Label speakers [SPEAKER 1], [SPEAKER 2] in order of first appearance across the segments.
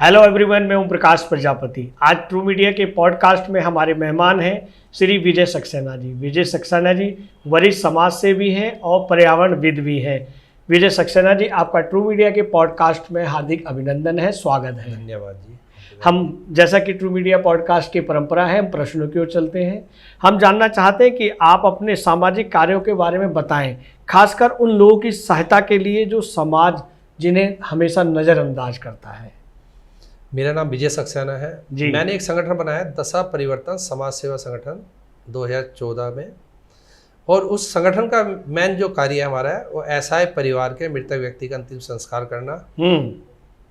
[SPEAKER 1] Hello everyone, मैं हूं प्रकाश प्रजापति। आज ट्रू मीडिया के पॉडकास्ट में हमारे मेहमान हैं श्री विजय सक्सेना जी। विजय सक्सेना जी वरिष्ठ समाज सेवी हैं और पर्यावरणविद भी हैं। विजय सक्सेना जी, आपका ट्रू मीडिया के पॉडकास्ट में हार्दिक अभिनंदन है, स्वागत है।
[SPEAKER 2] धन्यवाद जी।
[SPEAKER 1] हम जैसा कि ट्रू मीडिया पॉडकास्ट की परंपरा है, हम प्रश्नों की ओर चलते हैं। हम जानना चाहते हैं कि आप अपने सामाजिक कार्यों के बारे में बताएं, खासकर उन लोगों की सहायता के लिए जो समाज जिन्हें हमेशा नज़रअंदाज करता है।
[SPEAKER 2] मेरा नाम विजय सक्सेना है
[SPEAKER 1] जी।
[SPEAKER 2] मैंने एक संगठन बनाया दशा परिवर्तन समाज सेवा संगठन 2014 में, और उस संगठन का मेन जो कार्य हमारा है वो असहाय परिवार के मृतक व्यक्ति का अंतिम संस्कार करना,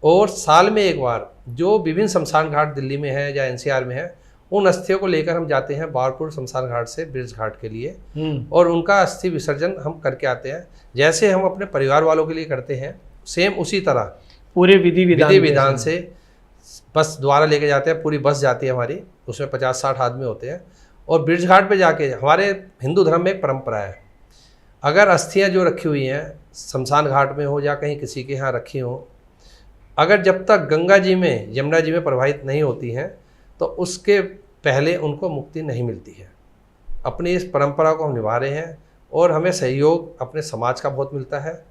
[SPEAKER 2] और साल में एक बार जो विभिन्न शमशान घाट दिल्ली में है या एनसीआर में है, उन अस्थियों को लेकर हम जाते हैं बारपुर शमशान घाट से ब्रिज घाट के लिए, और उनका अस्थि विसर्जन हम करके आते हैं। जैसे हम अपने परिवार वालों के लिए करते हैं, सेम उसी तरह
[SPEAKER 1] पूरे विधि विधान
[SPEAKER 2] से बस द्वारा लेके जाते हैं। पूरी बस जाती है हमारी, उसमें 50-60 आदमी होते हैं, और ब्रिज घाट पे जाके हमारे हिंदू धर्म में एक परंपरा है, अगर अस्थियां जो रखी हुई हैं शमशान घाट में हो या कहीं किसी के यहाँ रखी हो, अगर जब तक गंगा जी में यमुना जी में प्रवाहित नहीं होती हैं तो उसके पहले उनको मुक्ति नहीं मिलती है। अपनी इस परंपरा को हम निभा रहे हैं, और हमें सहयोग अपने समाज का बहुत मिलता है,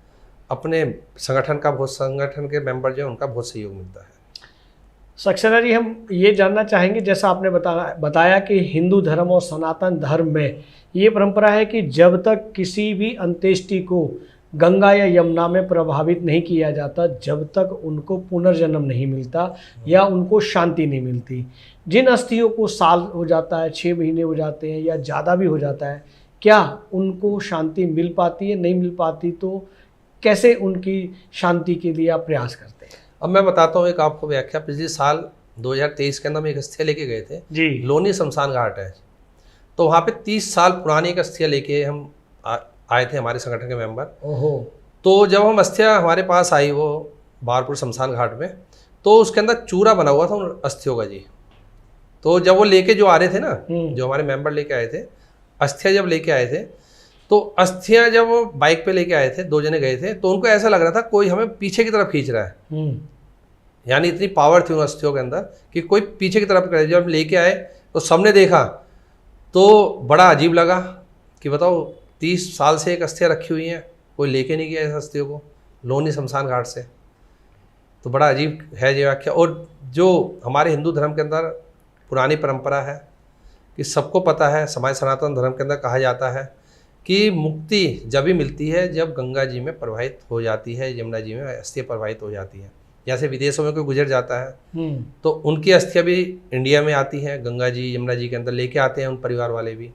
[SPEAKER 2] अपने संगठन के मेंबर जो हैं उनका बहुत सहयोग मिलता है।
[SPEAKER 1] सक्सेना जी, हम ये जानना चाहेंगे, जैसा आपने बताया कि हिंदू धर्म और सनातन धर्म में ये परंपरा है कि जब तक किसी भी अंत्येष्टि को गंगा या यमुना में प्रभावित नहीं किया जाता, जब तक उनको पुनर्जन्म नहीं मिलता या उनको शांति नहीं मिलती। जिन अस्थियों को साल हो जाता है, 6 महीने हो जाते हैं या ज़्यादा भी हो जाता है, क्या उनको शांति मिल पाती है? नहीं मिल पाती तो कैसे उनकी शांति के लिए आप प्रयास करते हैं?
[SPEAKER 2] अब मैं बताता हूँ एक आपको व्याख्या। पिछले साल 2023 के अंदर हम एक अस्थिया लेके गए थे
[SPEAKER 1] जी।
[SPEAKER 2] लोनी शमशान घाट है, तो वहाँ पे 30 साल पुरानी एक अस्थिया लेके हम आए थे, हमारे संगठन के मेंबर।
[SPEAKER 1] ओहो।
[SPEAKER 2] तो जब हम अस्थिया हमारे पास आई वो बारपुर शमशान घाट में, तो उसके अंदर चूरा बना हुआ था उन अस्थियों का जी। तो जब वो लेके जो आ रहे थे ना, जो हमारे मेंबर लेके आए थे, अस्थिया जब लेके आए थे, तो अस्थियां जब वो बाइक पे लेके आए थे, 2 जने गए थे, तो उनको ऐसा लग रहा था कोई हमें पीछे की तरफ खींच रहा है। यानी इतनी पावर थी उन अस्थियों के अंदर कि कोई पीछे की तरफ करे। जब हम लेके आए तो सबने देखा तो बड़ा अजीब लगा कि बताओ 30 साल से एक अस्थियां रखी हुई हैं, कोई लेके नहीं गया इस अस्थियों को लोनी शमशान घाट से। तो बड़ा अजीब है ये व्याख्या। और जो हमारे हिंदू धर्म के अंदर पुरानी परंपरा है कि सबको पता है, समाज सनातन धर्म के अंदर कहा जाता है कि मुक्ति जब भी मिलती है जब गंगा जी में प्रवाहित हो जाती है, यमुना जी में अस्थियां प्रवाहित हो जाती हैं। जैसे विदेशों में कोई गुजर जाता है तो उनकी अस्थियां भी इंडिया में आती हैं, गंगा जी यमुना जी के अंदर लेके आते हैं उन परिवार वाले भी।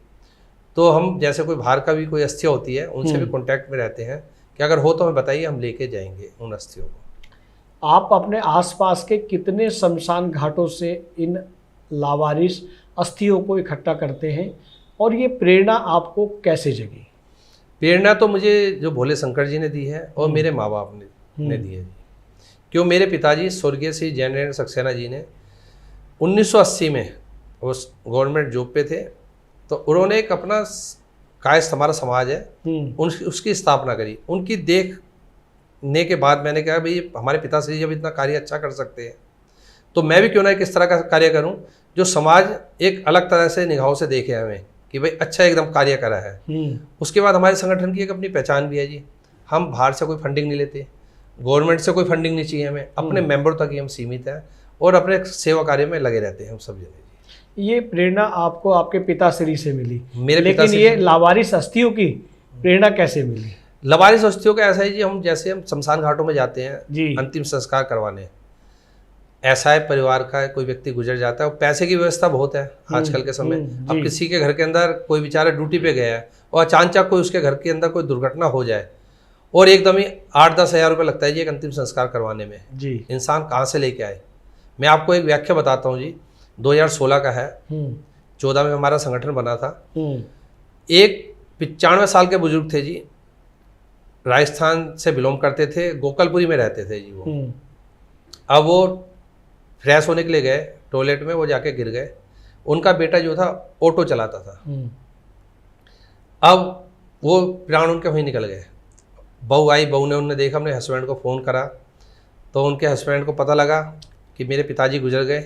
[SPEAKER 2] तो हम जैसे कोई बाहर का भी कोई अस्थियां होती है उनसे भी कॉन्टैक्ट में रहते हैं कि अगर हो तो हमें बताइए, हम लेके जाएंगे उन अस्थियों को।
[SPEAKER 1] आप अपने आसपास के कितने शमशान घाटों से इन लावारिस अस्थियों को इकट्ठा करते हैं, और ये प्रेरणा आपको कैसे जगी?
[SPEAKER 2] प्रेरणा तो मुझे जो भोले शंकर जी ने दी है और मेरे माँ बाप ने दी है। क्यों, मेरे पिताजी स्वर्गीय श्री जयनारायण सक्सेना जी ने 1980 में उस गवर्नमेंट जॉब पे थे, तो उन्होंने एक अपना कायस्थ हमारा समाज है उसकी स्थापना करी। उनकी देखने के बाद मैंने कहा भाई हमारे पिताश्री जब इतना कार्य अच्छा कर सकते हैं तो मैं भी क्यों ना किस तरह का कार्य करूं जो समाज एक अलग तरह से निगाहों से देखे हमें कि भाई अच्छा एकदम कार्य करा है। उसके बाद हमारे संगठन की एक अपनी पहचान भी है जी। हम बाहर से कोई फंडिंग नहीं लेते, गवर्नमेंट से कोई फंडिंग नहीं चाहिए हमें, अपने मेंबर तक ही हम सीमित हैं और अपने सेवा कार्य में लगे रहते हैं हम सब जने।
[SPEAKER 1] ये प्रेरणा आपको आपके पिताश्री से मिली,
[SPEAKER 2] मेरे
[SPEAKER 1] लेकिन ये लावारिस अस्थियों की प्रेरणा कैसे मिली?
[SPEAKER 2] लावारिस अस्थियों का ऐसा है जी, हम जैसे हम शमशान घाटों में जाते हैं
[SPEAKER 1] जी
[SPEAKER 2] अंतिम संस्कार करवाने, ऐसा है परिवार का कोई व्यक्ति गुजर जाता है, पैसे की व्यवस्था बहुत है आजकल के समय। अब किसी के घर के अंदर कोई बेचारा ड्यूटी पे गया है और अचानक कोई उसके घर के अंदर कोई दुर्घटना हो जाए और एकदम ही 8-10 हज़ार रुपये लगता है जी एक अंतिम संस्कार करवाने में जी। इंसान कहाँ से लेके आए? मैं आपको एक व्याख्या बताता हूँ जी। 2016 का है, 14 में हमारा संगठन बना था। एक 95 साल के बुजुर्ग थे जी, राजस्थान से बिलोंग करते थे, गोकलपुरी में रहते थे जी वो। अब वो फ्रेश होने के लिए गए टॉयलेट में, वो जाके गिर गए। उनका बेटा जो था ऑटो चलाता था। अब वो प्राण उनके वहीं निकल गए। बहू आई, बहू ने उन्हें देखा, अपने हस्बैंड को फ़ोन करा तो उनके हस्बैंड को पता लगा कि मेरे पिताजी गुजर गए,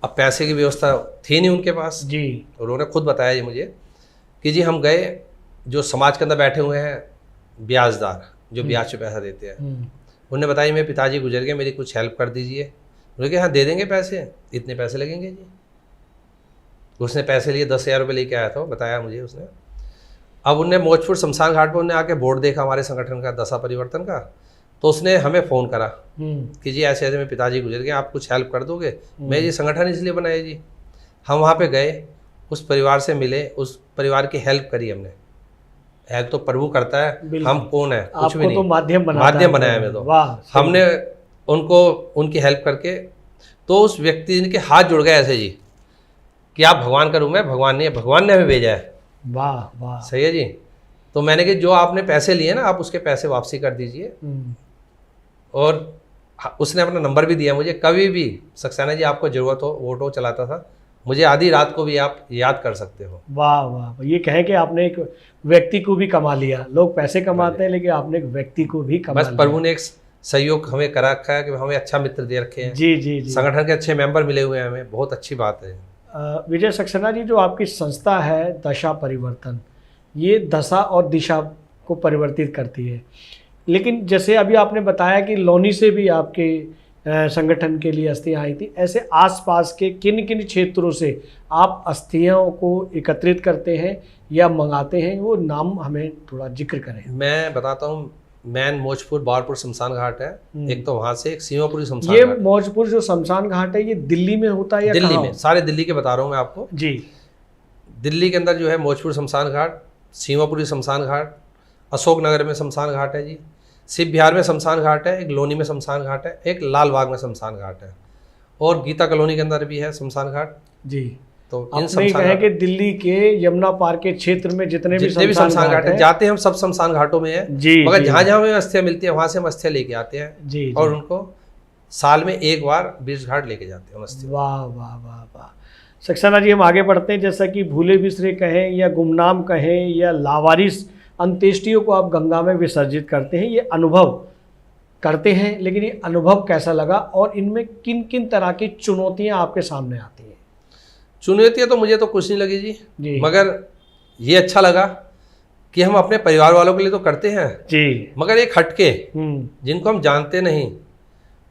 [SPEAKER 2] अब पैसे की व्यवस्था थी नहीं उनके पास
[SPEAKER 1] जी।
[SPEAKER 2] उन्होंने खुद बताया जी मुझे कि जी हम गए, जो समाज के अंदर बैठे हुए हैं ब्याजदार जो ब्याज पे पैसा देते हैं, उन्होंने बताया मेरे पिताजी गुजर गए, मेरी कुछ हेल्प कर दीजिए। उन्होंने कहा हाँ दे देंगे पैसे, इतने पैसे लगेंगे जी। उसने पैसे लिए 10,000 रुपये लेके आया था, बताया मुझे उसने। अब उनने मौजपुर शमशान घाट पर उन्हें आके बोर्ड देखा हमारे संगठन का, दशा परिवर्तन का, तो उसने हमें फ़ोन करा कि जी ऐसे ऐसे मेरे पिताजी गुजर गए, आप कुछ हेल्प कर दोगे। मैं ये संगठन इसलिए बनाया जी। हम वहाँ पे गए, उस परिवार से मिले, उस परिवार की हेल्प करी हमने। हेल्प तो प्रभु करता है, हम कौन है, कुछ भी नहीं,
[SPEAKER 1] तो माध्यम बनाया
[SPEAKER 2] हमें। तो
[SPEAKER 1] वाह,
[SPEAKER 2] हमने उनको उनकी हेल्प करके, तो उस व्यक्ति के हाथ जुड़ गए ऐसे जी कि आप भगवान का रूप है, भगवान नहीं है, भगवान ने हमें भेजा है।
[SPEAKER 1] वाह वाह,
[SPEAKER 2] सही है जी। तो मैंने कि जो आपने पैसे लिए ना, आप उसके पैसे वापसी कर दीजिए। और उसने अपना नंबर भी दिया मुझे, कभी भी सक्सेना जी आपको ज़रूरत हो, ऑटो चलाता था, मुझे आधी रात को भी आप याद कर सकते हो।
[SPEAKER 1] वाह वाह, ये कहें कि आपने एक व्यक्ति को भी कमा लिया। लोग पैसे कमाते हैं लेकिन आपने एक व्यक्ति को भी कमा लिया।
[SPEAKER 2] बस प्रभु ने एक सहयोग हमें करा रखा है कि हमें अच्छा मित्र दे रखे हैं।
[SPEAKER 1] जी जी जी,
[SPEAKER 2] संगठन के अच्छे मेंबर मिले हुए हैं हमें, बहुत अच्छी बात है।
[SPEAKER 1] विजय सक्सेना जी, जो आपकी संस्था है दशा परिवर्तन, ये दशा और दिशा को परिवर्तित करती है, लेकिन जैसे अभी आपने बताया कि लौनी से भी आपके संगठन के लिए अस्थियाँ आई थी, ऐसे आसपास के किन किन क्षेत्रों से आप अस्थियों को एकत्रित करते हैं या मंगाते हैं, वो नाम हमें थोड़ा जिक्र करें।
[SPEAKER 2] मैं बताता हूँ, मैन मौजपुर बारपुर शमशान घाट है एक, तो वहाँ से एक सीमापुरी शमशान
[SPEAKER 1] ये
[SPEAKER 2] घाट।
[SPEAKER 1] मौजपुर जो शमशान घाट है, ये दिल्ली में होता है या
[SPEAKER 2] दिल्ली
[SPEAKER 1] कहाँ?
[SPEAKER 2] में, सारे दिल्ली के बता रहा हूँ मैं आपको
[SPEAKER 1] जी।
[SPEAKER 2] दिल्ली के अंदर जो है मौजपुर शमशान घाट, सीमापुरी शमशान घाट, अशोकनगर में शमशान घाट है जी, शिव बिहार में शमशान घाट है, एक लोनी में शमशान घाट है, एक लाल बाग में शमशान घाट है, और गीता कॉलोनी के अंदर भी है शमशान घाट जी। तो इन
[SPEAKER 1] शमशान कि दिल्ली के यमुना पार के क्षेत्र में जितने भी
[SPEAKER 2] शमशान घाट है, जाते हैं हम सब शमशान घाटों में है जी, मगर जहाँ जहाँ हमें अस्थियाँ मिलती है वहाँ से हम अस्थियाँ लेके आते हैं जी, और उनको साल में एक बार बीच घाट लेके जाते हैं अस्थियाँ।
[SPEAKER 1] वाह वाह वाह वाह। सक्सेना जी, हम आगे बढ़ते हैं। जैसा कि भूले बिसरे कहें या गुमनाम कहें या लावारिस अंत्येष्टियों को आप गंगा में विसर्जित करते हैं, ये अनुभव करते हैं, लेकिन ये अनुभव कैसा लगा और इनमें किन किन तरह की चुनौतियाँ आपके सामने आती हैं?
[SPEAKER 2] चुनौतियाँ तो मुझे तो कुछ नहीं लगी जी, मगर ये अच्छा लगा कि हम अपने परिवार वालों के लिए तो करते हैं जी, मगर एक हटके जिनको हम जानते नहीं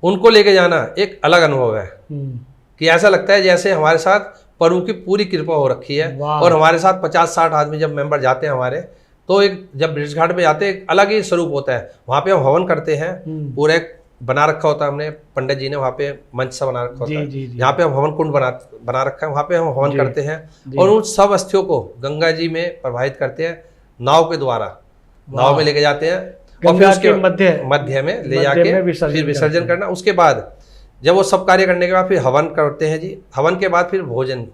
[SPEAKER 2] उनको लेके जाना एक अलग अनुभव है कि ऐसा लगता है जैसे हमारे साथ प्रभु की पूरी कृपा हो रखी है। और हमारे साथ 50-60 आदमी जब मेंबर जाते हैं हमारे, तो एक जब ब्रिज घाट पे जाते हैं एक अलग ही स्वरूप होता है। वहाँ पे हम हवन करते हैं, पूरा एक बना रखा होता है, हमने पंडित जी ने वहाँ पे मंच सा बना रखा होता है, यहाँ पे हम हवन कुंड बना रखा है, वहाँ पे हम हवन करते हैं और उन सब अस्थियों को गंगा जी में प्रवाहित करते हैं नाव के द्वारा, नाव में लेके जाते हैं और फिर उसके मध्य में ले जाके फिर विसर्जन करना। उसके बाद जब वो सब कार्य करने के बाद फिर हवन करते हैं जी, हवन के बाद फिर भोजन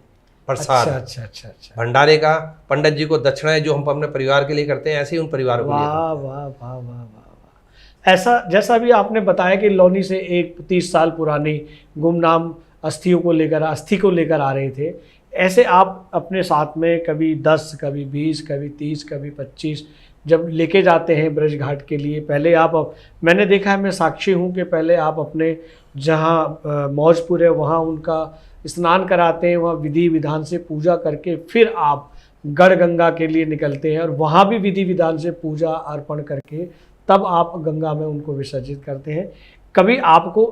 [SPEAKER 2] प्रसाद, अच्छा, भंडारे का, पंडित जी को दक्षिणाएं जो हम अपने परिवार के लिए करते हैं, ऐसे ही उन परिवारों को। वाह
[SPEAKER 1] वाह वाह वाह वाह। ऐसा जैसा भी आपने बताया कि लौनी से एक 30 साल पुरानी गुमनाम अस्थियों को लेकर अस्थि को लेकर आ रहे थे, ऐसे आप अपने साथ में कभी 10, कभी 20, कभी 30, कभी 25 जब लेके जाते हैं ब्रज घाट के लिए, पहले आप मैंने देखा है, मैं साक्षी हूँ कि पहले आप अपने जहाँ मौजपुर है वहाँ उनका स्नान कराते हैं, वहाँ विधि विधान से पूजा करके फिर आप गढ़ गंगा के लिए निकलते हैं और वहाँ भी विधि विधान से पूजा अर्पण करके तब आप गंगा में उनको विसर्जित करते हैं। कभी आपको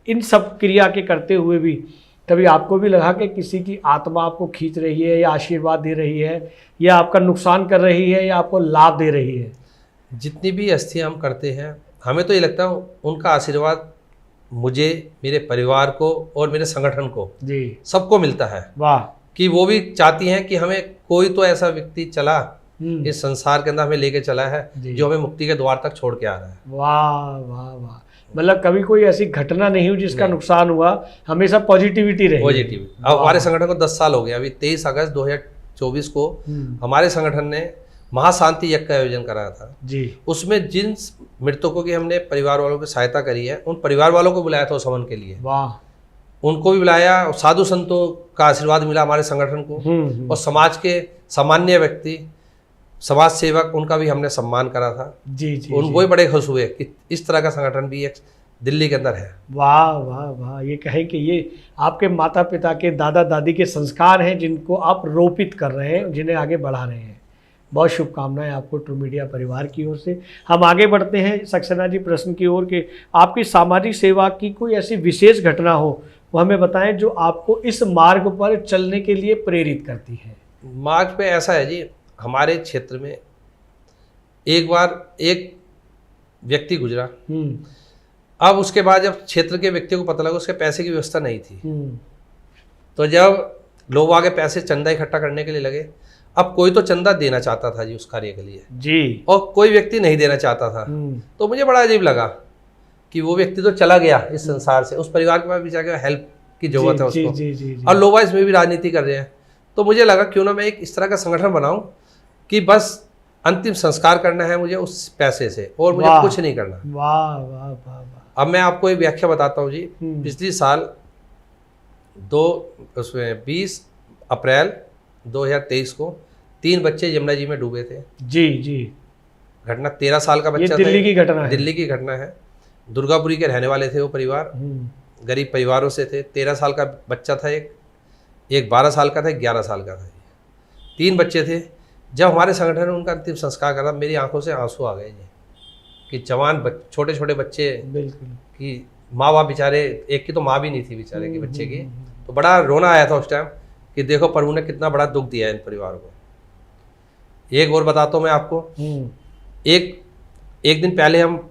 [SPEAKER 1] इन सब क्रिया के करते हुए भी कभी आपको भी लगा कि किसी की आत्मा आपको खींच रही है या आशीर्वाद दे रही है या आपका नुकसान कर रही है या आपको लाभ दे रही है?
[SPEAKER 2] जितनी भी अस्थियाँ हम करते हैं, हमें तो ये लगता है उनका आशीर्वाद मुझे, मेरे परिवार को और मेरे संगठन को जी सबको मिलता है। वाह। कि वो भी चाहती हैं कि हमें कोई तो ऐसा व्यक्ति चला इस संसार के अंदर हमें लेके चला है जो हमें मुक्ति के द्वार तक छोड़ के आ रहा है। वाह वाह वाह।
[SPEAKER 1] मतलब कभी कोई ऐसी घटना नहीं हुई जिसका नुकसान हुआ, हमेशा पॉजिटिविटी रही।
[SPEAKER 2] पॉजिटिव। अब हमारे संगठन को 10 साल हो गया, अभी 23 अगस्त 2024 को हमारे संगठन ने महाशांति यज्ञ का आयोजन कराया था जी। उसमें जिन मृतकों की हमने परिवार वालों की सहायता करी है, उन परिवार वालों को बुलाया था उस हवन के लिए। वाह। उनको भी बुलाया, साधु संतों का आशीर्वाद मिला हमारे संगठन को और समाज के सामान्य व्यक्ति, समाज सेवक, उनका भी हमने सम्मान करा था जी। उनको भी बड़े खुश हुए कि इस तरह का संगठन भी एक दिल्ली के अंदर है।
[SPEAKER 1] वाह वाह वाह, ये कहें कि ये आपके माता पिता के दादा दादी के संस्कार हैं जिनको आप रोपित कर रहे हैं, जिन्हें आगे बढ़ा रहे हैं। बहुत शुभकामनाएं आपको ट्रू मीडिया परिवार की ओर से। हम आगे बढ़ते हैं सक्सेना जी प्रश्न की ओर कि आपकी सामाजिक सेवा की कोई ऐसी विशेष घटना हो वो हमें बताएं जो आपको इस मार्ग पर चलने के लिए प्रेरित करती है।
[SPEAKER 2] मार्ग पे ऐसा है जी, हमारे क्षेत्र में एक बार एक व्यक्ति गुजरा। अब उसके बाद जब क्षेत्र के व्यक्ति को पता लगा उसके पैसे की व्यवस्था नहीं थी, तो जब लोग आगे पैसे चंदा इकट्ठा करने के लिए लगे, अब कोई तो चंदा देना चाहता था जी उस कार्य के लिए
[SPEAKER 1] जी,
[SPEAKER 2] और कोई व्यक्ति नहीं देना चाहता था। तो मुझे बड़ा अजीब लगा कि वो व्यक्ति तो चला गया इस संसार से, उस परिवार के पास भी जाकर हेल्प की जरूरत है उसको।
[SPEAKER 1] जी, जी, जी।
[SPEAKER 2] और लोग इसमें भी राजनीति कर रहे हैं, तो मुझे लगा क्यों ना मैं एक इस तरह का संगठन बनाऊं कि बस अंतिम संस्कार करना है मुझे उस पैसे से और मुझे कुछ नहीं करना।
[SPEAKER 1] वाह वाह वाह वाह।
[SPEAKER 2] अब मैं आपको एक व्याख्या बताता हूँ जी। पिछली साल 20 अप्रैल 2023 को 3 बच्चे यमुना जी में डूबे थे।
[SPEAKER 1] जी जी।
[SPEAKER 2] घटना 13 साल का बच्चा था।
[SPEAKER 1] दिल्ली की घटना है।
[SPEAKER 2] दिल्ली की घटना है। दुर्गापुरी के रहने वाले थे वो परिवार, गरीब परिवारों से थे। 13 साल का बच्चा था, एक 12 साल का था, एक 11 साल का था। 3 बच्चे थे। जब हमारे संगठन ने उनका अंतिम संस्कार करा, मेरी आंखों से आंसू आ गए जी कि जवान छोटे छोटे बच्चे कि माँ बाप बेचारे, एक की तो माँ भी नहीं थी बेचारे की बच्चे की, तो बड़ा रोना आया था उस टाइम कि देखो प्रभु ने कितना बड़ा दुख दिया है इन परिवारों को। एक और बताता हूँ मैं आपको, एक दिन पहले हम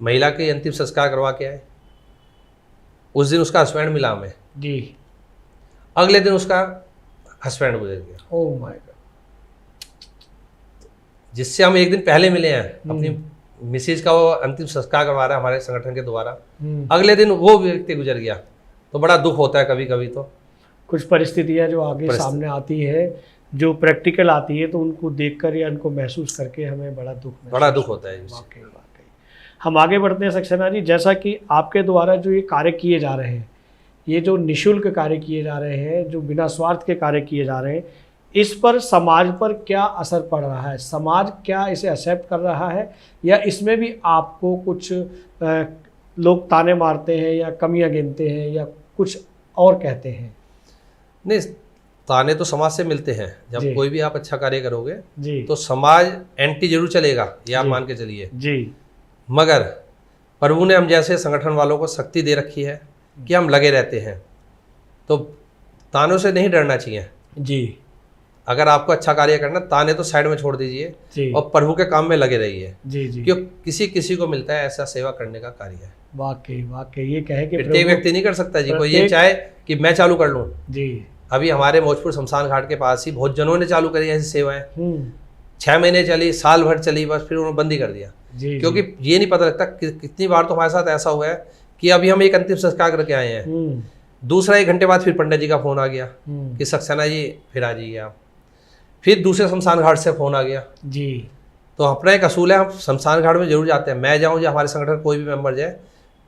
[SPEAKER 2] महिला के अंतिम संस्कार करवा के आए। उस दिन उसका हस्बैंड मिला हमें
[SPEAKER 1] जी।
[SPEAKER 2] अगले दिन उसका हस्बैंड गुजर गया।
[SPEAKER 1] Oh my God.
[SPEAKER 2] जिससे हम एक दिन पहले मिले हैं, अपनी मिसेज का वो अंतिम संस्कार करवा रहा है हमारे संगठन के द्वारा, अगले दिन वो व्यक्ति गुजर गया। तो बड़ा दुख होता है कभी कभी। तो
[SPEAKER 1] कुछ परिस्थितियां जो आगे सामने आती है, जो प्रैक्टिकल आती है, तो उनको देखकर या उनको महसूस करके हमें बड़ा दुख होता है। वाकई वाकई। हम आगे बढ़ते हैं सक्सेना जी। जैसा कि आपके द्वारा जो ये कार्य किए जा रहे हैं, ये जो निःशुल्क कार्य किए जा रहे हैं, जो बिना स्वार्थ के कार्य किए जा रहे हैं, इस पर समाज पर क्या असर पड़ रहा है? समाज क्या इसे एक्सेप्ट कर रहा है, या इसमें भी आपको कुछ लोग ताने मारते हैं या कमियां गिनते हैं या कुछ और कहते हैं?
[SPEAKER 2] नहीं, ताने तो समाज से मिलते हैं। जब कोई भी आप अच्छा कार्य करोगे
[SPEAKER 1] जी, तो
[SPEAKER 2] समाज एंटी जरूर चलेगा, ये आप मान के चलिए
[SPEAKER 1] जी।
[SPEAKER 2] मगर प्रभु ने हम जैसे संगठन वालों को शक्ति दे रखी है कि हम लगे रहते हैं, तो तानों से नहीं डरना चाहिए
[SPEAKER 1] जी।
[SPEAKER 2] अगर आपको अच्छा कार्य करना, ताने तो साइड में छोड़ दीजिए और प्रभु के काम में लगे रहिए जी जी। क्यों किसी को मिलता है ऐसा सेवा करने का कार्य है।
[SPEAKER 1] वाकई वाकई। ये कहे कि
[SPEAKER 2] प्रत्येक व्यक्ति नहीं कर सकता जी। कोई ये चाहे कि मैं चालू कर लूँ
[SPEAKER 1] जी।
[SPEAKER 2] अभी हमारे मौजपुर शमशान घाट के पास ही बहुत जनों ने चालू करी ऐसी सेवाएं। 6 महीने चली, साल भर चली, बस फिर उन्होंने बंद ही कर दिया क्योंकि ये नहीं पता लगता कितनी बार तो हमारे साथ ऐसा हुआ है कि अभी हम एक अंतिम संस्कार करके आए हैं, दूसरा 1 घंटे बाद फिर पंडित जी का फोन आ गया कि सक्सेना जी फिर आ जाइए आप। फिर दूसरे शमशान घाट से फोन आ गया जी। तो अपना एक असूल है, हम शमशान घाट में जरूर जाते हैं। मैं जाऊँ या हमारे संगठन कोई भी मेंबर जाए,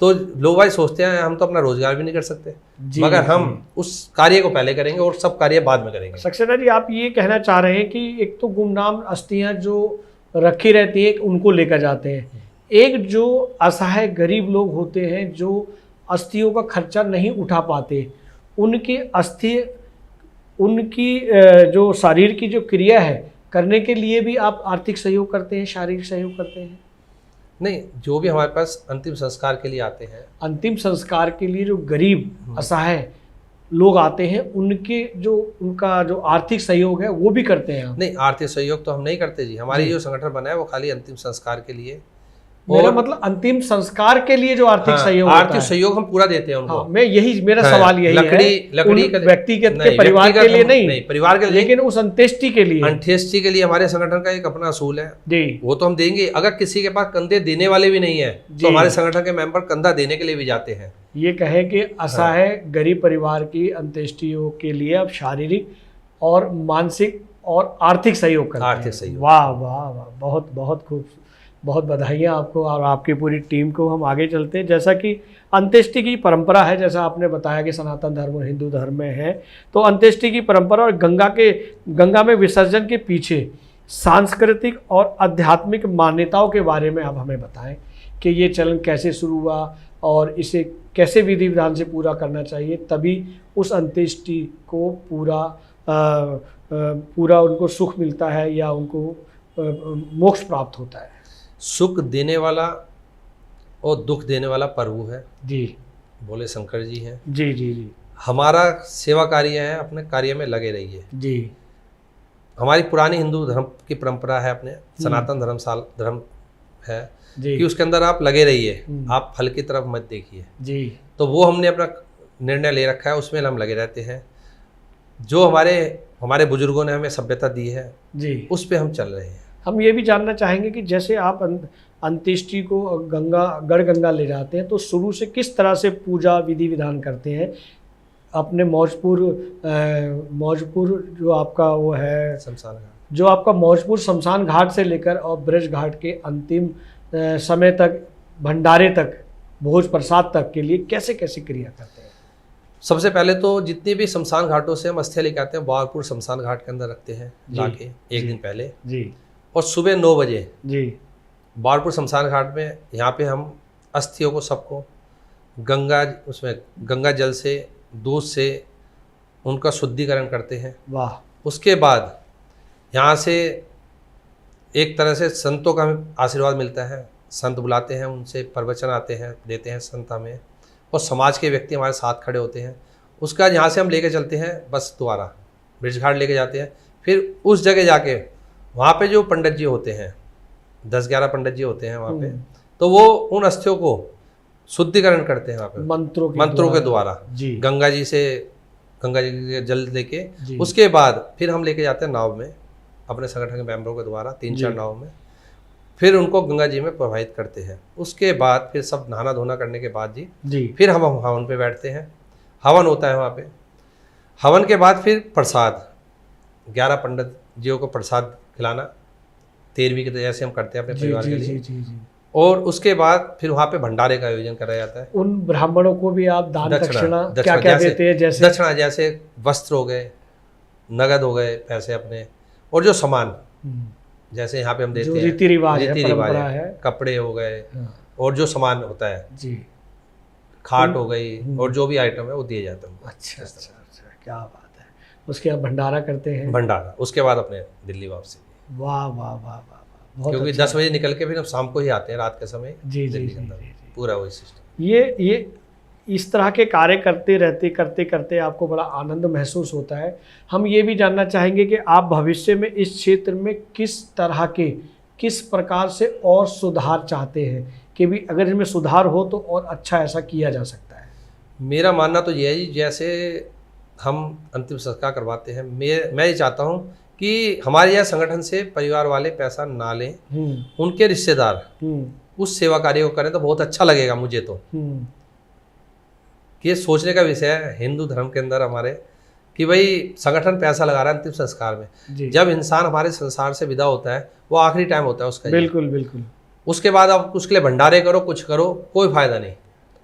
[SPEAKER 2] तो लोग भाई सोचते हैं हम तो अपना रोजगार भी नहीं कर सकते, मगर हम उस कार्य को पहले करेंगे और सब कार्य बाद में करेंगे। सक्सेना
[SPEAKER 1] जी, आप ये कहना चाह रहे हैं कि एक तो गुमनाम अस्थियां जो रखी रहती हैं उनको लेकर जाते हैं, एक जो असहाय गरीब लोग होते हैं जो अस्थियों का खर्चा नहीं उठा पाते, उनकी अस्थि, उनकी जो शरीर की जो क्रिया है करने के लिए भी आप आर्थिक सहयोग करते हैं, शारीरिक सहयोग करते हैं?
[SPEAKER 2] नहीं, जो भी हमारे पास अंतिम संस्कार के लिए आते हैं,
[SPEAKER 1] अंतिम संस्कार के लिए जो गरीब असहाय लोग आते हैं, उनका जो आर्थिक सहयोग है वो भी करते हैं आप?
[SPEAKER 2] नहीं, आर्थिक सहयोग तो हम नहीं करते जी। हमारी जो संगठन बना है वो खाली अंतिम संस्कार के लिए।
[SPEAKER 1] मेरा मतलब अंतिम संस्कार के लिए जो आर्थिक सहयोग,
[SPEAKER 2] आर्थिक सहयोग हम पूरा देते हैं उनको।
[SPEAKER 1] मैं यही, मेरा सवाल यही
[SPEAKER 2] है, लकड़ी
[SPEAKER 1] व्यक्तिगत के परिवार के लिए नहीं,
[SPEAKER 2] परिवार के लिए,
[SPEAKER 1] लेकिन उस अंत्येष्टि के लिए।
[SPEAKER 2] अंत्येष्टि के लिए हमारे संगठन का एक अपना असूल है जी, वो तो हम देंगे। अगर किसी के पास कंधे देने वाले भी नहीं है तो हमारे संगठन के मेंबर कंधा देने के लिए भी जाते हैं।
[SPEAKER 1] ये कहे कि असहाय गरीब परिवार की अंत्येष्टियों के लिए आप शारीरिक और मानसिक और आर्थिक सहयोग करते हैं।
[SPEAKER 2] आर्थिक सहयोग।
[SPEAKER 1] वाह वाह वाह, बहुत बहुत खूब, बहुत बधाइयाँ आपको और आपकी पूरी टीम को। हम आगे चलते हैं। जैसा कि अंत्येष्टि की परंपरा है, जैसा आपने बताया कि सनातन धर्म और हिंदू धर्म में है, तो अंत्येष्टि की परंपरा और गंगा में विसर्जन के पीछे सांस्कृतिक और आध्यात्मिक मान्यताओं के बारे में आप हमें बताएं कि ये चलन कैसे शुरू हुआ, और इसे कैसे विधि विधान से पूरा करना चाहिए, तभी उस अंत्येष्टि को पूरा उनको सुख मिलता है या उनको मोक्ष प्राप्त होता है।
[SPEAKER 2] सुख देने वाला और दुख देने वाला प्रभु है
[SPEAKER 1] जी,
[SPEAKER 2] बोले शंकर जी हैं।
[SPEAKER 1] जी जी जी
[SPEAKER 2] हमारा सेवा कार्य है, अपने कार्य में लगे रहिए।
[SPEAKER 1] जी,
[SPEAKER 2] हमारी पुरानी हिंदू धर्म की परंपरा है, अपने सनातन धर्म है
[SPEAKER 1] जी
[SPEAKER 2] कि उसके अंदर आप लगे रहिए, आप फल की तरफ मत देखिए।
[SPEAKER 1] जी,
[SPEAKER 2] तो वो हमने अपना निर्णय ले रखा है, उसमें हम लगे रहते हैं। जो हमारे बुजुर्गों ने हमें सभ्यता दी है
[SPEAKER 1] जी,
[SPEAKER 2] उस पे हम चल रहे हैं।
[SPEAKER 1] हम ये भी जानना चाहेंगे कि जैसे आप अंत्येष्टि को गढ़गंगा ले जाते हैं, तो शुरू से किस तरह से पूजा विधि विधान करते हैं? अपने मौजपुर जो आपका वो है
[SPEAKER 2] शमशान घाट,
[SPEAKER 1] जो आपका मौजपुर शमशान घाट से लेकर और ब्रज घाट के अंतिम समय तक, भंडारे तक, भोज प्रसाद तक के लिए कैसे कैसे क्रिया करते हैं?
[SPEAKER 2] सबसे पहले तो जितने भी शमशान घाटों से हम अस्थियाँ लेके आते हैं, बारपुर शमशान घाट के अंदर रखते हैं लाके एक दिन पहले।
[SPEAKER 1] जी,
[SPEAKER 2] और सुबह 9 बजे
[SPEAKER 1] जी,
[SPEAKER 2] बारपुर शमशान घाट में यहाँ पे हम अस्थियों को सबको गंगा जल से, दूध से उनका शुद्धिकरण करते हैं।
[SPEAKER 1] वाह।
[SPEAKER 2] उसके बाद यहाँ से एक तरह से संतों का हमें आशीर्वाद मिलता है, संत बुलाते हैं, उनसे प्रवचन आते हैं, देते हैं संत हमें, और समाज के व्यक्ति हमारे साथ खड़े होते हैं। उसका यहाँ से हम लेके चलते हैं बस द्वारा ब्रिज घाट लेके जाते हैं। फिर उस जगह जाके वहाँ पे जो पंडित जी होते हैं, 10-11 पंडित जी होते हैं वहाँ पे, तो वो उन अस्थियों को शुद्धिकरण करते हैं वहाँ पे मंत्रों के द्वारा
[SPEAKER 1] जी,
[SPEAKER 2] गंगा जी के जल लेके। उसके बाद फिर हम लेके जाते हैं नाव में, अपने संगठन के मेंबरों के द्वारा 3-4 नाव में, फिर उनको गंगा जी में प्रवाहित करते हैं। उसके बाद फिर सब नहाना धोना करने के बाद जी फिर हम हवन पे बैठते हैं। हवन होता है वहाँ पे। हवन के बाद फिर प्रसाद, 11 पंडित जियों को प्रसाद खिलाना, 13वीं के जैसे हम करते हैं अपने परिवार के लिए। और उसके बाद फिर वहाँ पे भंडारे का आयोजन कराया जाता है।
[SPEAKER 1] उन ब्राह्मणों को भी आप दान दक्षिणा क्या देते हैं? जैसे
[SPEAKER 2] दक्षिणा, जैसे वस्त्र हो गए, नगद हो गए पैसे अपने, और जो सामान जैसे यहाँ पे हम देते हैं,
[SPEAKER 1] रीति रिवाज है,
[SPEAKER 2] कपड़े हो गए, और जो सामान होता है
[SPEAKER 1] जी,
[SPEAKER 2] खाट हो गई, और जो भी आइटम है वो दिए जाते हैं।
[SPEAKER 1] अच्छा, क्या बात है। उसके बाद भंडारा करते हैं।
[SPEAKER 2] भंडारा, उसके बाद अपने दिल्ली वापसी।
[SPEAKER 1] वाह वाह वाह वाह,
[SPEAKER 2] क्योंकि 10 बजे निकल के फिर हम शाम को ही आते हैं, रात के समय दिल्ली के अंदर। पूरा वही सिस्टम।
[SPEAKER 1] ये इस तरह के कार्य करते करते आपको बड़ा आनंद महसूस होता है। हम ये भी जानना चाहेंगे कि आप भविष्य में इस क्षेत्र में किस प्रकार से और सुधार चाहते हैं, कि भी अगर इसमें सुधार हो तो और अच्छा ऐसा किया जा सकता है?
[SPEAKER 2] मेरा मानना तो ये है जी, जैसे हम अंतिम संस्कार करवाते हैं, मैं ये चाहता हूँ कि हमारे यहाँ संगठन से परिवार वाले पैसा ना लें, उनके रिश्तेदार उस सेवा कार्य को करें तो बहुत अच्छा लगेगा मुझे तो। कि ये सोचने का विषय है हिंदू धर्म के अंदर हमारे, कि भाई संगठन पैसा लगा रहा है अंतिम संस्कार में। जब इंसान हमारे संसार से विदा होता है, वो आखिरी टाइम होता है उसका।
[SPEAKER 1] बिल्कुल बिल्कुल। उसके
[SPEAKER 2] बाद आप उसके लिए भंडारे करो, कुछ करो, कोई फायदा नहीं।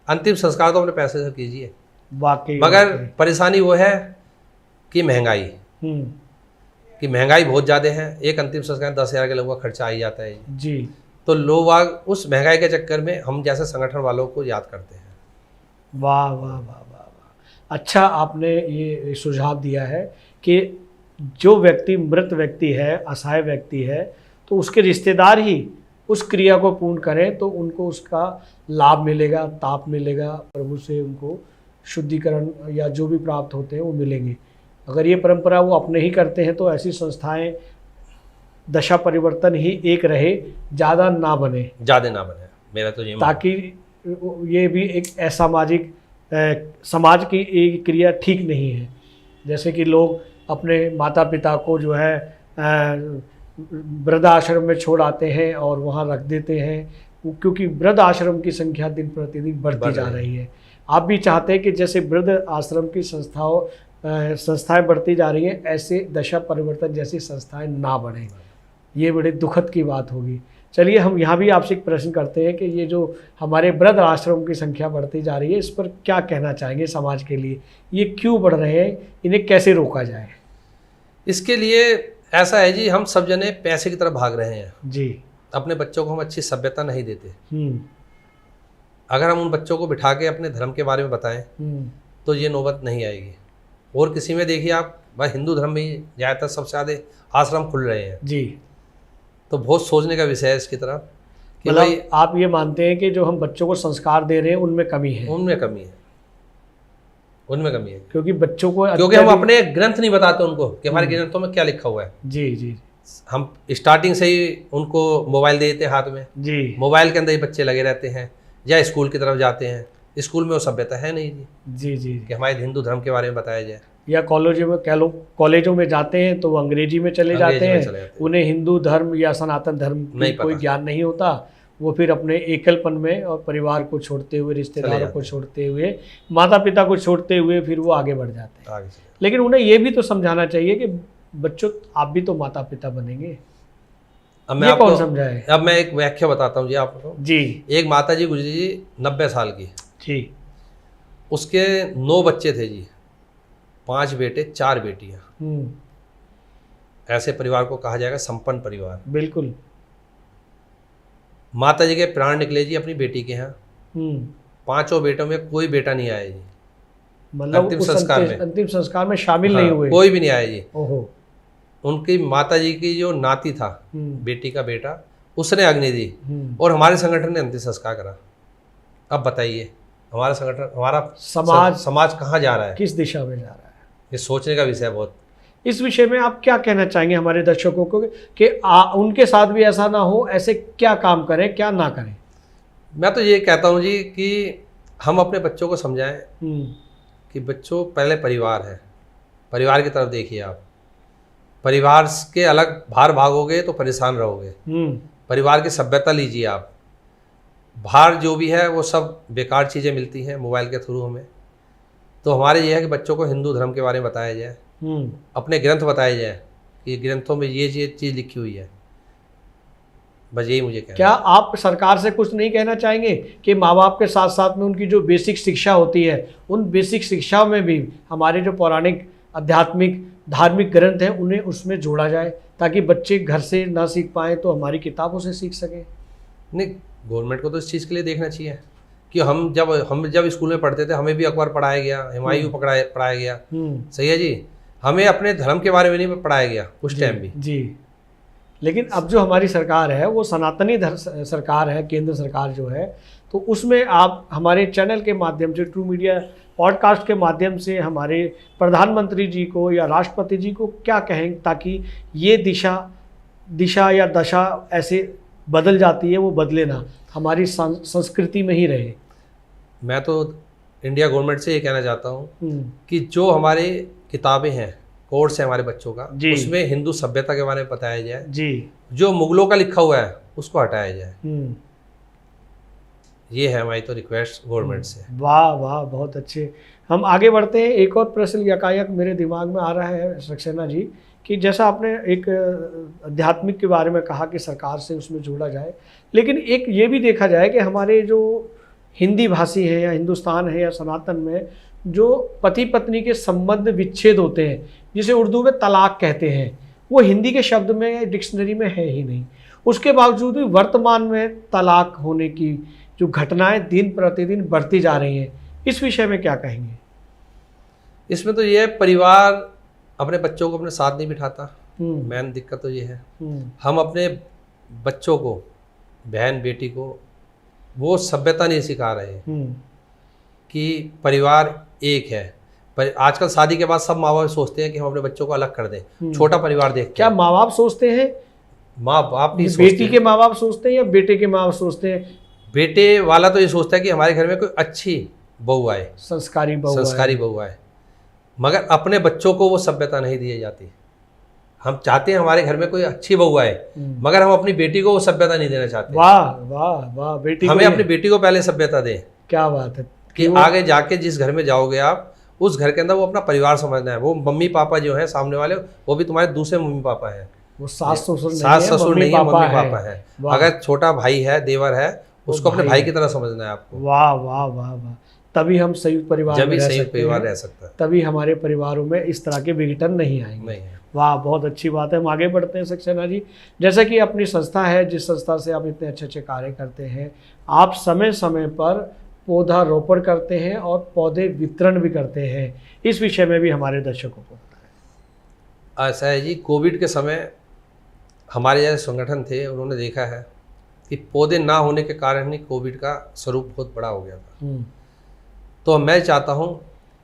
[SPEAKER 2] अंतिम संस्कार तो अपने पैसे से कीजिए।
[SPEAKER 1] वाकई।
[SPEAKER 2] मगर परेशानी वो है कि महंगाई बहुत ज़्यादा है। एक अंतिम संस्कार 10,000 के लगभग खर्चा आ ही जाता है
[SPEAKER 1] जी।
[SPEAKER 2] तो लोग उस महंगाई के चक्कर में हम जैसे संगठन वालों को याद करते हैं।
[SPEAKER 1] वाह वाह वाह वाह वाह, अच्छा आपने ये सुझाव दिया है कि जो व्यक्ति मृत व्यक्ति है, असहाय व्यक्ति है, तो उसके रिश्तेदार ही उस क्रिया को पूर्ण करें तो उनको उसका लाभ मिलेगा, ताप मिलेगा, प्रभु से उनको शुद्धिकरण या जो भी प्राप्त होते हैं वो मिलेंगे। अगर ये परंपरा वो अपने ही करते हैं तो ऐसी संस्थाएं दशा परिवर्तन ही एक रहे, ज़्यादा ना बने
[SPEAKER 2] मेरा तो ये,
[SPEAKER 1] ताकि ये भी एक असामाजिक समाज की एक क्रिया ठीक नहीं है। जैसे कि लोग अपने माता पिता को जो है वृद्ध आश्रम में छोड़ आते हैं और वहाँ रख देते हैं, क्योंकि वृद्ध आश्रम की संख्या दिन प्रतिदिन बढ़ती जा रही है। आप भी चाहते हैं कि जैसे वृद्ध आश्रम की संस्थाएं बढ़ती जा रही हैं, ऐसे दशा परिवर्तन जैसी संस्थाएं ना बढ़ें। ये बड़े दुखद की बात होगी। चलिए हम यहाँ भी आपसे एक प्रश्न करते हैं कि ये जो हमारे वृद्ध आश्रम की संख्या बढ़ती जा रही है, इस पर क्या कहना चाहेंगे समाज के लिए? ये क्यों बढ़ रहे हैं, इन्हें कैसे रोका जाए?
[SPEAKER 2] इसके लिए ऐसा है जी, हम सब जने पैसे की तरफ भाग रहे हैं
[SPEAKER 1] जी।
[SPEAKER 2] अपने बच्चों को हम अच्छी सभ्यता नहीं देते। अगर हम उन बच्चों को बिठा के अपने धर्म के बारे में बताएं तो ये नौबत नहीं आएगी। और किसी में देखिए आप, भाई हिंदू धर्म में ही ज़्यादातर सबसे ज़्यादा आश्रम खुल रहे हैं
[SPEAKER 1] जी।
[SPEAKER 2] तो बहुत सोचने का विषय है इसकी तरफ कि
[SPEAKER 1] मतलब
[SPEAKER 2] भाई
[SPEAKER 1] आप ये मानते हैं कि जो हम बच्चों को संस्कार दे रहे हैं उनमें कमी है?
[SPEAKER 2] उनमें कमी है, उनमें कमी है,
[SPEAKER 1] क्योंकि बच्चों को
[SPEAKER 2] क्योंकि हम अपने ग्रंथ नहीं बताते उनको कि हमारे ग्रंथों में क्या लिखा हुआ है।
[SPEAKER 1] जी जी
[SPEAKER 2] हम स्टार्टिंग से ही उनको मोबाइल दे देते हैं हाथ में,
[SPEAKER 1] जी
[SPEAKER 2] मोबाइल के अंदर ही बच्चे लगे रहते हैं, या स्कूल की तरफ जाते हैं, स्कूल में वो सभ्यता है नहीं जी
[SPEAKER 1] जी जी
[SPEAKER 2] कि हमारे हिंदू धर्म के बारे में बताया जाए।
[SPEAKER 1] या कॉलेजों में जाते हैं तो वो अंग्रेजी में चले जाते हैं, उन्हें हिंदू धर्म या सनातन धर्म की कोई ज्ञान नहीं होता। वो फिर अपने एकलपन में और परिवार को छोड़ते हुए, रिश्तेदारों को छोड़ते हुए, माता पिता को छोड़ते हुए फिर वो आगे बढ़ जाते हैं। लेकिन उन्हें ये भी तो समझाना चाहिए कि बच्चों आप भी तो माता पिता बनेंगे।
[SPEAKER 2] अब मैं
[SPEAKER 1] आपको कौन समझाए?
[SPEAKER 2] अब मैं एक व्याख्या बताता हूँ जी आपको।
[SPEAKER 1] जी। एक
[SPEAKER 2] माता जी गुजरी जी 90 साल की
[SPEAKER 1] जी,
[SPEAKER 2] उसके 9 बच्चे थे जी, 5 बेटे 4 बेटियां। ऐसे परिवार को कहा जाएगा संपन्न परिवार।
[SPEAKER 1] बिल्कुल।
[SPEAKER 2] माता जी के प्राण निकले जी अपनी बेटी के यहाँ। 5 बेटों में कोई बेटा नहीं आया जी,
[SPEAKER 1] मतलब अंतिम संस्कार में शामिल नहीं हुए,
[SPEAKER 2] कोई भी नहीं आया जी।
[SPEAKER 1] ओहो।
[SPEAKER 2] उनकी माता जी की जो नाती था, बेटी का बेटा, उसने अग्नि दी और हमारे संगठन ने अंतिम संस्कार करा। अब बताइए हमारा संगठन, हमारा समाज कहाँ जा रहा है,
[SPEAKER 1] किस दिशा में जा रहा है?
[SPEAKER 2] ये सोचने का विषय बहुत।
[SPEAKER 1] इस विषय में आप क्या कहना चाहेंगे हमारे दर्शकों को कि उनके साथ भी ऐसा ना हो, ऐसे क्या काम करें क्या ना करें?
[SPEAKER 2] मैं तो ये कहता हूँ जी कि हम अपने बच्चों को समझाएं कि बच्चों पहले परिवार है, परिवार की तरफ देखिए आप। परिवार के अलग बाहर भागोगे तो परेशान रहोगे। परिवार की सभ्यता लीजिए आप। बाहर जो भी है वो सब बेकार चीज़ें मिलती हैं मोबाइल के थ्रू हमें। तो हमारे ये है कि बच्चों को हिंदू धर्म के बारे में बताया जाए, अपने ग्रंथ बताए जाए कि ग्रंथों में ये चीज़ लिखी हुई है। बस यही मुझे कहना।
[SPEAKER 1] क्या आप सरकार से कुछ नहीं कहना चाहेंगे कि माँ बाप के साथ साथ में उनकी जो बेसिक शिक्षा होती है, उन बेसिक शिक्षा में भी हमारे जो पौराणिक, आध्यात्मिक, धार्मिक ग्रंथ हैं उन्हें उसमें जोड़ा जाए, ताकि बच्चे घर से ना सीख पाएँ तो हमारी किताबों से सीख सकें?
[SPEAKER 2] नहीं, गवर्नमेंट को तो इस चीज़ के लिए देखना चाहिए कि हम जब स्कूल में पढ़ते थे हमें भी अकबर पढ़ाया गया, हुमायूं पढ़ाया गया, सही है जी। हमें अपने धर्म के बारे में नहीं पढ़ाया गया उस टाइम भी
[SPEAKER 1] जी। लेकिन अब जो हमारी सरकार है वो सनातनी सरकार है, केंद्र सरकार जो है, तो उसमें आप हमारे चैनल के माध्यम से, ट्रू मीडिया पॉडकास्ट के माध्यम से हमारे प्रधानमंत्री जी को या राष्ट्रपति जी को क्या कहें ताकि ये दिशा या दशा ऐसे बदल जाती है वो बदले ना, हमारी संस्कृति में ही रहे? मैं तो
[SPEAKER 2] इंडिया गवर्नमेंट से ये कहना चाहता हूँ कि जो हमारे किताबें हैं, कोर्स है हमारे बच्चों का, उसमें हिंदू सभ्यता के बारे में बताया जाए जी। जो मुगलों का लिखा हुआ है उसको हटाया जाए। ये है हमारी तो रिक्वेस्ट गवर्नमेंट से।
[SPEAKER 1] वाह वाह, बहुत अच्छे। हम आगे बढ़ते हैं। एक और प्रश्न यकायक मेरे दिमाग में आ रहा है सक्सेना जी कि जैसा आपने एक आध्यात्मिक के बारे में कहा कि सरकार से उसमें जोड़ा जाए, लेकिन एक ये भी देखा जाए कि हमारे जो हिंदी भाषी हैं या हिंदुस्तान है या सनातन में जो पति पत्नी के संबंध विच्छेद होते हैं, जिसे उर्दू में तलाक कहते हैं, वो हिंदी के शब्द में, डिक्शनरी में है ही नहीं। उसके बावजूद भी वर्तमान में तलाक होने की जो घटनाएं दिन प्रतिदिन बढ़ती जा रही हैं, इस विषय में क्या कहेंगे?
[SPEAKER 2] इसमें तो ये है, परिवार अपने बच्चों को अपने साथ नहीं बिठाता। मेन दिक्कत तो ये है। हम अपने बच्चों को, बहन बेटी को वो सभ्यता नहीं सिखा रहे कि परिवार एक है। पर आजकल शादी के बाद सब माँ बाप सोचते हैं कि हम अपने बच्चों को अलग कर दें, छोटा परिवार देख। क्या
[SPEAKER 1] माँ बाप सोचते हैं?
[SPEAKER 2] माँ बाप नहीं,
[SPEAKER 1] बेटी के माँ बाप सोचते हैं या बेटे के माँ बाप सोचते हैं?
[SPEAKER 2] बेटे वाला तो ये सोचता है कि हमारे घर में कोई अच्छी बहू आए, संस्कारी बहू आए, मगर अपने बच्चों को वो सभ्यता नहीं दी जाती। हम चाहते हैं हमारे घर में कोई अच्छी बहू आए, मगर हम अपनी बेटी को वो सभ्यता नहीं देना चाहते।
[SPEAKER 1] वाह वाह वाह, बेटी
[SPEAKER 2] हमें अपनी बेटी को पहले सभ्यता दें।
[SPEAKER 1] क्या बात है
[SPEAKER 2] कि आगे जाके जिस घर में जाओगे आप, उस घर के अंदर वो अपना परिवार समझना है। वो मम्मी पापा जो है सामने वाले, वो भी तुम्हारे दूसरे मम्मी पापा है,
[SPEAKER 1] वो सास ससुर
[SPEAKER 2] नहीं है, मम्मी पापा है। अगर छोटा भाई है, देवर है, उसको अपने भाई की तरह समझना है आपको।
[SPEAKER 1] वाह वाह वाह वाह, तभी हम संयुक्त परिवार
[SPEAKER 2] जब
[SPEAKER 1] में
[SPEAKER 2] भी
[SPEAKER 1] रह
[SPEAKER 2] संयुक्त
[SPEAKER 1] सकते
[SPEAKER 2] परिवार
[SPEAKER 1] हैं,
[SPEAKER 2] रह सकता है।
[SPEAKER 1] तभी हमारे परिवारों में इस तरह के विघटन नहीं आएंगे।
[SPEAKER 2] नहीं है।
[SPEAKER 1] वाह, बहुत अच्छी बात है। हम आगे बढ़ते हैं सक्सेना जी। जैसा कि अपनी संस्था है, जिस संस्था से आप इतने अच्छे अच्छे कार्य करते हैं, आप समय समय पर पौधारोपण करते हैं और पौधे वितरण भी करते हैं। इस विषय में भी हमारे दर्शकों को बताएं।
[SPEAKER 2] ऐसा है जी, कोविड के समय हमारे जैसे संगठन थे, उन्होंने देखा है कि पौधे ना होने के कारण ही कोविड का स्वरूप बहुत बड़ा हो गया था। तो मैं चाहता हूँ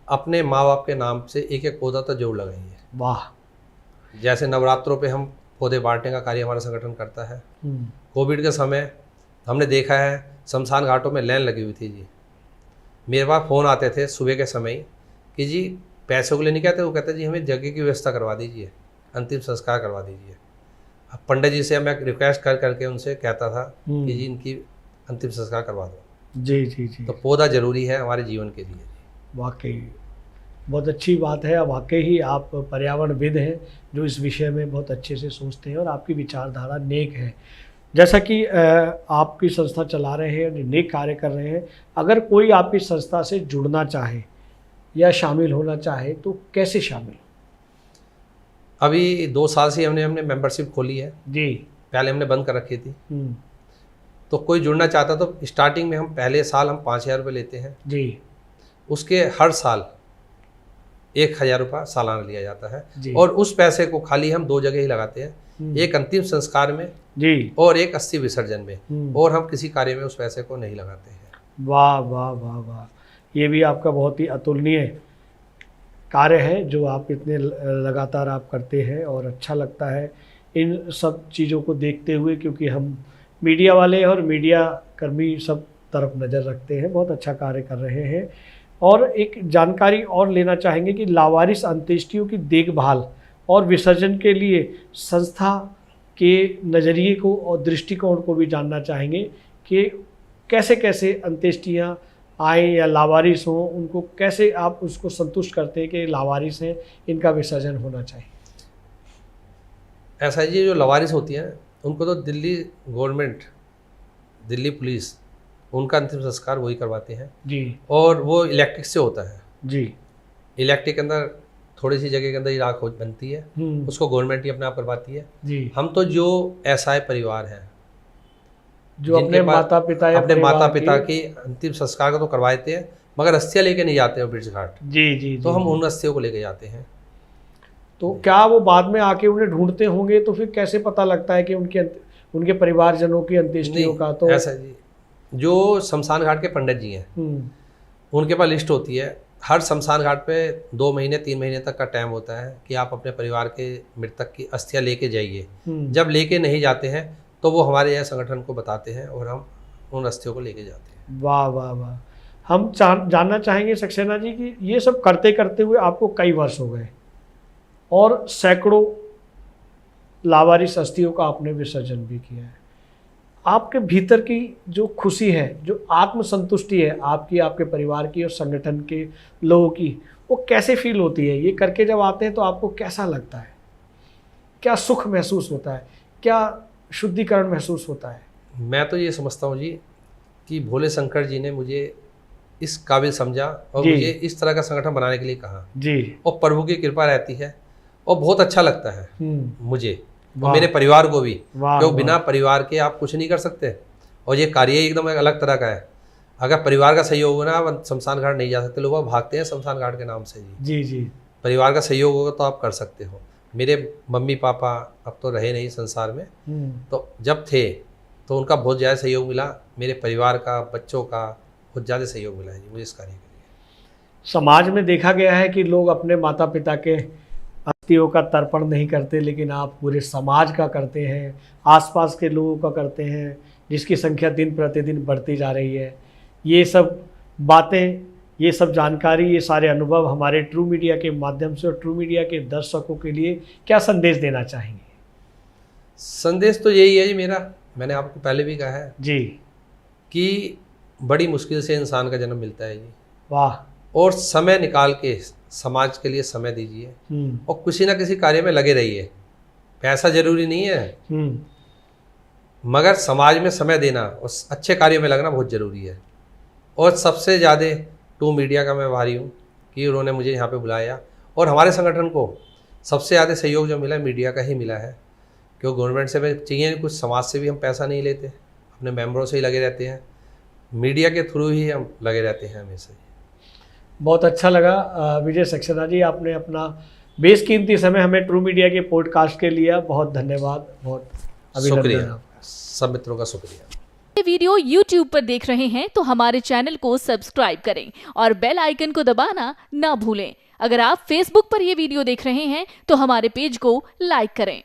[SPEAKER 2] अपने माँ बाप के नाम से एक एक पौधा तो जरूर लगाइए।
[SPEAKER 1] वाह।
[SPEAKER 2] जैसे नवरात्रों पे हम पौधे बांटने का कार्य हमारा संगठन करता है। कोविड के समय हमने देखा है शमशान घाटों में लाइन लगी हुई थी जी। मेरे पास फ़ोन आते थे सुबह के समय कि जी पैसों के लिए नहीं कहते, वो कहते जी हमें जगह की व्यवस्था करवा दीजिए, अंतिम संस्कार करवा दीजिए। अब पंडित जी से मैं रिक्वेस्ट कर करके उनसे कहता था कि जी इनकी अंतिम संस्कार करवा दो।
[SPEAKER 1] जी जी जी।
[SPEAKER 2] तो पौधा जरूरी है हमारे जीवन के लिए।
[SPEAKER 1] वाकई बहुत अच्छी बात है। वाकई ही आप पर्यावरणविद हैं जो इस विषय में बहुत अच्छे से सोचते हैं और आपकी विचारधारा नेक है। जैसा कि आपकी संस्था चला रहे हैं, नेक कार्य कर रहे हैं, अगर कोई आपकी संस्था से जुड़ना चाहे या शामिल होना चाहे तो कैसे शामिल?
[SPEAKER 2] अभी 2 साल से हमने मेंबरशिप खोली है
[SPEAKER 1] जी।
[SPEAKER 2] पहले हमने बंद कर रखी थी। तो कोई जुड़ना चाहता तो स्टार्टिंग में हम पहले साल हम 5,000 रुपये लेते हैं
[SPEAKER 1] जी।
[SPEAKER 2] उसके हर साल 1,000 रुपये सालाना लिया जाता है
[SPEAKER 1] जी।
[SPEAKER 2] और उस पैसे को खाली हम 2 जगह ही लगाते हैं, एक अंतिम संस्कार में
[SPEAKER 1] जी
[SPEAKER 2] और एक अस्थि विसर्जन में, और हम किसी कार्य में उस पैसे को नहीं लगाते हैं।
[SPEAKER 1] वाह वाह वाह वाह, ये भी आपका बहुत ही अतुलनीय कार्य है जो आप इतने लगातार आप करते हैं और अच्छा लगता है इन सब चीज़ों को देखते हुए, क्योंकि हम मीडिया वाले और मीडिया कर्मी सब तरफ नज़र रखते हैं। बहुत अच्छा कार्य कर रहे हैं। और एक जानकारी और लेना चाहेंगे कि लावारिस अंत्येष्टियों की देखभाल और विसर्जन के लिए संस्था के नज़रिए को और दृष्टिकोण को भी जानना चाहेंगे कि कैसे कैसे अंत्येष्टियाँ आए या लावारिस हों, उनको कैसे आप उसको संतुष्ट करते हैं कि लावारिस हैं, इनका विसर्जन होना चाहिए।
[SPEAKER 2] ऐसा है जी, जो लावारिस होती हैं उनको तो दिल्ली गवर्नमेंट, दिल्ली पुलिस उनका अंतिम संस्कार वही करवाते हैं
[SPEAKER 1] जी।
[SPEAKER 2] और वो इलेक्ट्रिक से होता है
[SPEAKER 1] जी।
[SPEAKER 2] इलेक्ट्रिक के अंदर थोड़ी सी जगह के अंदर ही राख बनती है, उसको गवर्नमेंट ही अपने आप करवाती है
[SPEAKER 1] जी।
[SPEAKER 2] हम तो जो ऐसा परिवार हैं
[SPEAKER 1] जो अपने माता पिता या
[SPEAKER 2] अपने माता पिता की अंतिम संस्कार को तो करवाते हैं, मगर अस्थियाँ लेके नहीं जाते हैं ब्रिज घाट।
[SPEAKER 1] जी जी।
[SPEAKER 2] तो हम उन अस्थियों को लेके जाते हैं।
[SPEAKER 1] तो क्या वो बाद में आके उन्हें ढूंढते होंगे, तो फिर कैसे पता लगता है कि उनके परिवारजनों की अंत्येष्टियों का? तो
[SPEAKER 2] ऐसा जी, जो शमशान घाट के पंडित जी हैं उनके पास लिस्ट होती है। हर शमशान घाट पे 2 महीने 3 महीने तक का टाइम होता है कि आप अपने परिवार के मृतक की अस्थियाँ लेके जाइए। जब लेके नहीं जाते हैं तो वो हमारे यहाँ संगठन को बताते हैं और हम उन अस्थियों को लेके जाते हैं।
[SPEAKER 1] वाह वाह वाह। हम जानना चाहेंगे सक्सेना जी कि ये सब करते करते हुए आपको कई वर्ष हो गए और सैकड़ों लावारिस अस्थियों का आपने विसर्जन भी किया है। आपके भीतर की जो खुशी है, जो आत्मसंतुष्टि है आपकी, आपके परिवार की और संगठन के लोगों की, वो कैसे फील होती है? ये करके जब आते हैं तो आपको कैसा लगता है? क्या सुख महसूस होता है? क्या शुद्धिकरण महसूस होता है?
[SPEAKER 2] मैं तो ये समझता हूँ जी कि भोले शंकर जी ने मुझे इस काबिल समझा और मुझे इस तरह का संगठन बनाने के लिए कहा जी, और प्रभु की कृपा रहती है और बहुत अच्छा लगता है मुझे और मेरे परिवार को भी, क्योंकि बिना परिवार के आप कुछ नहीं कर सकते और ये कार्य एकदम एक अलग तरह का है। अगर परिवार का सहयोग हो ना, आप शमशान घाट नहीं जा सकते। लोग भागते हैं शमशान घाट के नाम से जी जी। परिवार का सहयोग होगा तो आप कर सकते हो। मेरे मम्मी पापा अब तो रहे नहीं संसार में, तो जब थे तो उनका बहुत ज़्यादा सहयोग मिला। मेरे परिवार का, बच्चों का बहुत ज़्यादा सहयोग मिला है जी मुझे इस कार्य के लिए।
[SPEAKER 1] समाज में देखा गया है कि लोग अपने माता पिता के अस्थियों का तर्पण नहीं करते, लेकिन आप पूरे समाज का करते हैं, आसपास के लोगों का करते हैं, जिसकी संख्या दिन प्रतिदिन बढ़ती जा रही है। ये सब बातें, ये सब जानकारी, ये सारे अनुभव हमारे ट्रू मीडिया के माध्यम से और ट्रू मीडिया के दर्शकों के लिए क्या संदेश देना चाहेंगे?
[SPEAKER 2] संदेश तो यही है जी मेरा, मैंने आपको पहले भी कहा है
[SPEAKER 1] जी
[SPEAKER 2] कि बड़ी मुश्किल से इंसान का जन्म मिलता है जी। वाह। और समय निकाल के समाज के लिए समय दीजिए और किसी ना किसी कार्य में लगे रहिए। पैसा जरूरी नहीं है, मगर समाज में समय देना और अच्छे कार्य में लगना बहुत ज़रूरी है। और सबसे ज़्यादा टू मीडिया का मैं आभारी हूँ कि उन्होंने मुझे यहाँ पे बुलाया। और हमारे संगठन को सबसे ज़्यादा सहयोग जो मिला मीडिया का ही मिला है, क्योंकि गवर्नमेंट से भी चाहिए कुछ, समाज से भी हम पैसा नहीं लेते, अपने मेंबरों से ही लगे रहते हैं, मीडिया के थ्रू ही हम लगे रहते हैं हमेशा।
[SPEAKER 1] बहुत अच्छा लगा विजय सक्सेना जी, आपने अपना बेशकीमती समय हमें ट्रू मीडिया के पॉडकास्ट के लिया। बहुत धन्यवाद, बहुत
[SPEAKER 2] शुक्रिया, सब मित्रों का शुक्रिया।
[SPEAKER 3] ये वीडियो YouTube पर देख रहे हैं तो हमारे चैनल को सब्सक्राइब करें और बेल आइकन को दबाना ना भूलें। अगर आप Facebook पर ये वीडियो देख रहे हैं तो हमारे पेज को लाइक करें।